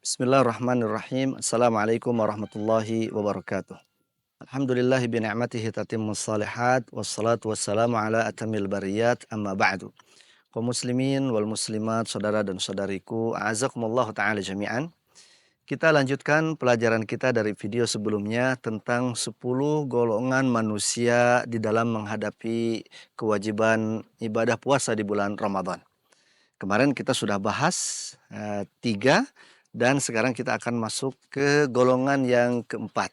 Bismillahirrahmanirrahim. Assalamualaikum warahmatullahi wabarakatuh. Alhamdulillahi bi ni'matihi tatimmus shalihat wassalatu wassalamu ala atamil bariyat amma ba'du. Kaum muslimin wal muslimat, saudara dan saudariku, a'azakumullah taala jami'an. Kita lanjutkan pelajaran kita dari video sebelumnya tentang 10 golongan manusia di dalam menghadapi kewajiban ibadah puasa di bulan Ramadan. Kemarin kita sudah bahas 3 dan sekarang kita akan masuk ke golongan yang keempat.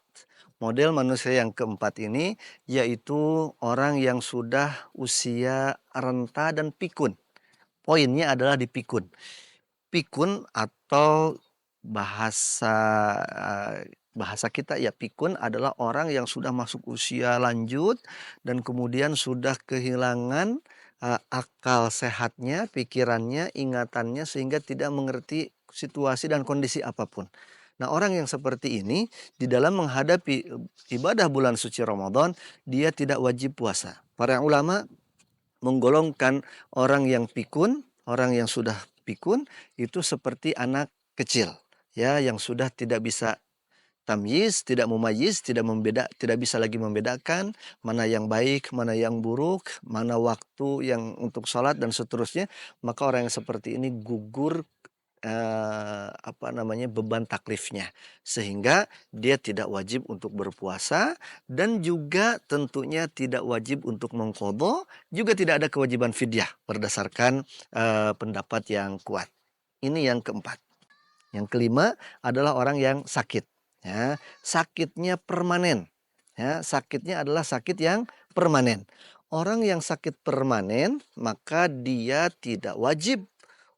Model manusia yang keempat ini yaitu orang yang sudah usia renta dan pikun. Poinnya adalah di pikun. Pikun atau bahasa bahasa kita ya pikun adalah orang yang sudah masuk usia lanjut dan kemudian sudah kehilangan akal sehatnya, pikirannya, ingatannya sehingga tidak mengerti situasi dan kondisi apapun. Nah, orang yang seperti ini di dalam menghadapi ibadah bulan suci Ramadan, dia tidak wajib puasa. Para ulama menggolongkan orang yang pikun, orang yang sudah pikun itu seperti anak kecil ya yang sudah tidak bisa tamyiz, tidak mumayyiz, tidak bisa lagi membedakan mana yang baik, mana yang buruk, mana waktu yang untuk sholat dan seterusnya. Maka orang yang seperti ini gugur beban taklifnya. Sehingga dia tidak wajib untuk berpuasa dan juga tentunya tidak wajib untuk mengqadha, juga tidak ada kewajiban fidyah berdasarkan pendapat yang kuat. Ini yang keempat. Yang kelima adalah orang yang sakit. Ya, sakitnya permanen. Ya, sakitnya adalah sakit yang permanen. Orang yang sakit permanen maka dia tidak wajib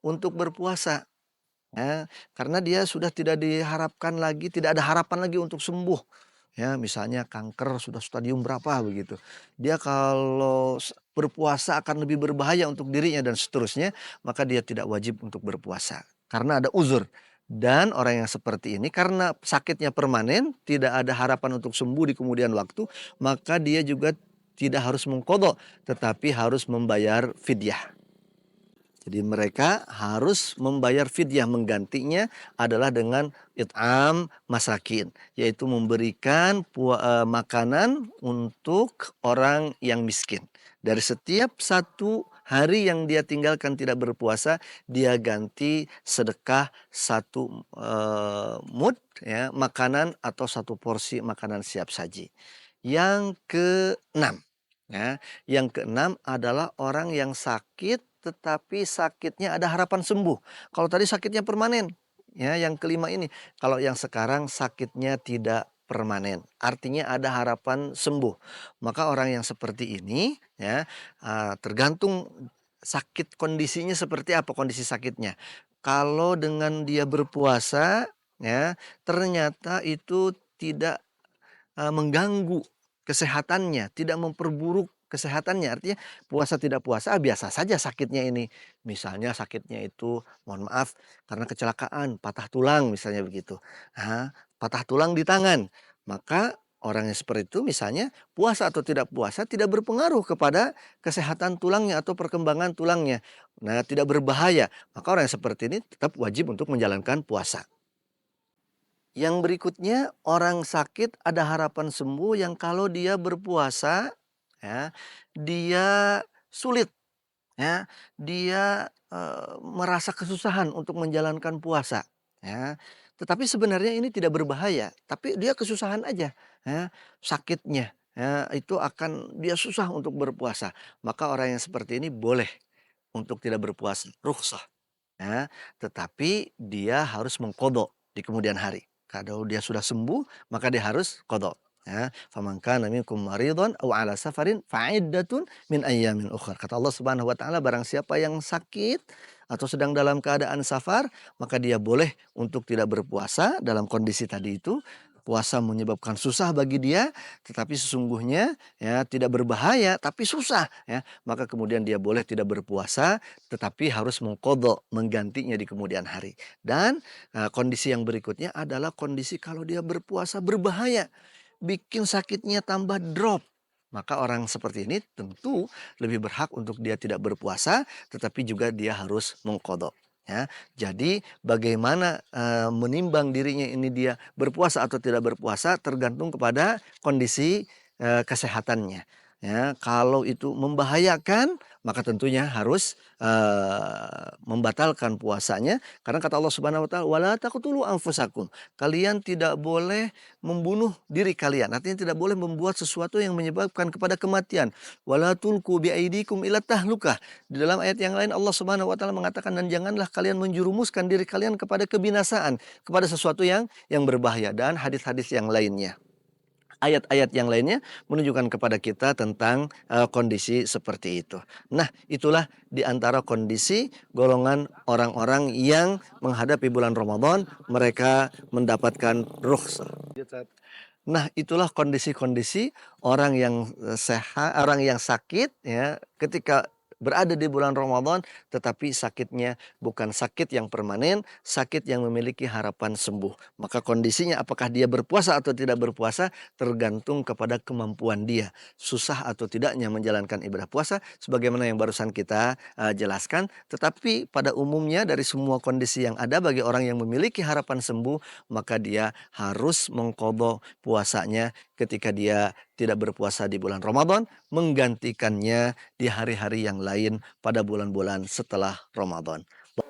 untuk berpuasa. Ya, karena dia sudah tidak diharapkan lagi, tidak ada harapan lagi untuk sembuh. Ya, misalnya kanker sudah stadium berapa begitu. Dia kalau berpuasa akan lebih berbahaya untuk dirinya dan seterusnya, maka dia tidak wajib untuk berpuasa karena ada uzur. Dan orang yang seperti ini karena sakitnya permanen, tidak ada harapan untuk sembuh di kemudian waktu, maka dia juga tidak harus mengqadha, tetapi harus membayar fidyah. Jadi mereka harus membayar fidyah, menggantinya adalah dengan it'am masakin, yaitu memberikan makanan untuk orang yang miskin. Dari setiap satu hari yang dia tinggalkan tidak berpuasa, dia ganti sedekah satu mud ya, makanan atau satu porsi makanan siap saji. Yang keenam, ya, yang keenam adalah orang yang sakit tetapi sakitnya ada harapan sembuh. Kalau tadi sakitnya permanen, ya yang kelima ini. Kalau yang sekarang sakitnya tidak permanen, artinya ada harapan sembuh. Maka orang yang seperti ini, ya tergantung sakit kondisinya seperti apa kondisi sakitnya. Kalau dengan dia berpuasa, ya ternyata itu tidak mengganggu kesehatannya, tidak memperburuk kesehatannya. Artinya puasa tidak puasa biasa saja sakitnya ini. Misalnya sakitnya itu mohon maaf karena kecelakaan, patah tulang misalnya begitu. Nah, patah tulang di tangan. Maka orang yang seperti itu misalnya puasa atau tidak puasa tidak berpengaruh kepada kesehatan tulangnya atau perkembangan tulangnya. Nah, tidak berbahaya. Maka orang yang seperti ini tetap wajib untuk menjalankan puasa. Yang berikutnya, orang sakit ada harapan sembuh yang kalau dia berpuasa, ya, dia sulit, ya, dia merasa kesusahan untuk menjalankan puasa, ya. Tetapi sebenarnya ini tidak berbahaya, tapi dia kesusahan aja, ya, sakitnya, ya, itu akan dia susah untuk berpuasa. Maka orang yang seperti ini boleh untuk tidak berpuasa, rukhsah. Ya, tetapi dia harus mengqadha di kemudian hari. Kalau dia sudah sembuh, maka dia harus qadha. Ya, faman kana minkum maridhan aw ala safarin fa'iddatun min ayyamin ukhra. Kata Allah Subhanahu wa taala, barang siapa yang sakit atau sedang dalam keadaan safar, maka dia boleh untuk tidak berpuasa dalam kondisi tadi itu. Puasa menyebabkan susah bagi dia, tetapi sesungguhnya ya tidak berbahaya, tapi susah ya. Maka kemudian dia boleh tidak berpuasa tetapi harus mengqadha, menggantinya di kemudian hari. Dan kondisi yang berikutnya adalah kondisi kalau dia berpuasa berbahaya, bikin sakitnya tambah drop. Maka orang seperti ini tentu lebih berhak untuk dia tidak berpuasa, tetapi juga dia harus mengqadha. Ya, jadi bagaimana, menimbang dirinya ini dia berpuasa atau tidak berpuasa tergantung kepada kondisi, kesehatannya, ya. Kalau itu membahayakan, maka tentunya harus, membatalkan puasanya karena kata Allah Subhanahu wa taala, "Wala taqtulu anfusakum." Kalian tidak boleh membunuh diri kalian, artinya tidak boleh membuat sesuatu yang menyebabkan kepada kematian. "Wala tulqu biaidikum ila tahlukah." Di dalam ayat yang lain Allah Subhanahu wa taala mengatakan, "Dan janganlah kalian menjerumuskan diri kalian kepada kebinasaan, kepada sesuatu yang berbahaya." Dan hadis-hadis yang lainnya. Ayat-ayat yang lainnya menunjukkan kepada kita tentang, kondisi seperti itu. Nah, itulah di antara kondisi golongan orang-orang yang menghadapi bulan Ramadan, mereka mendapatkan rukhsah. Nah, itulah kondisi-kondisi orang yang, orang yang sakit ya, ketika berada di bulan Ramadan, tetapi sakitnya bukan sakit yang permanen, sakit yang memiliki harapan sembuh. Maka kondisinya apakah dia berpuasa atau tidak berpuasa, tergantung kepada kemampuan dia. Susah atau tidaknya menjalankan ibadah puasa, sebagaimana yang barusan kita, jelaskan. Tetapi pada umumnya dari semua kondisi yang ada bagi orang yang memiliki harapan sembuh, maka dia harus mengqadha puasanya ketika dia tidak berpuasa di bulan Ramadan, menggantikannya di hari-hari yang lain pada bulan-bulan setelah Ramadan.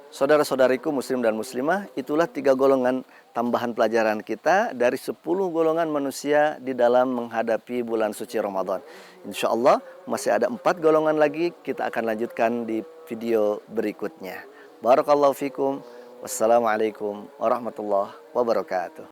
Saudara-saudariku muslim dan muslimah, itulah 3 golongan tambahan pelajaran kita dari 10 golongan manusia di dalam menghadapi bulan suci Ramadan. Insya Allah masih ada 4 golongan lagi, kita akan lanjutkan di video berikutnya. Barakallahu fikum. Wassalamualaikum warahmatullahi wabarakatuh.